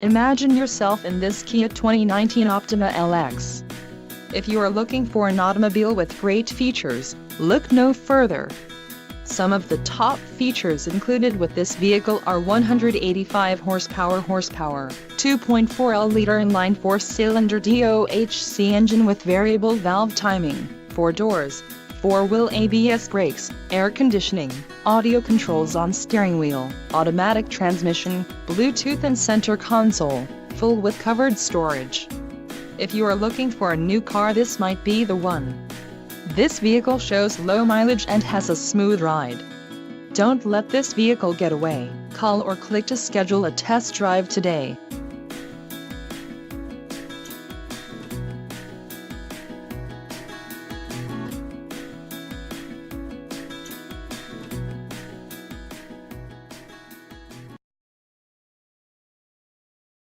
Imagine yourself in this Kia 2019 Optima LX. If you are looking for an automobile with great features, look no further. Some of the top features included with this vehicle are 185 horsepower, 2.4L inline 4-cylinder DOHC engine with variable valve timing, 4 doors, 4-wheel ABS brakes, air conditioning, audio controls on steering wheel, automatic transmission, Bluetooth and center console, full with covered storage. If you are looking for a new car, this might be the one. This vehicle shows low mileage and has a smooth ride. Don't let this vehicle get away. Call or click to schedule a test drive today.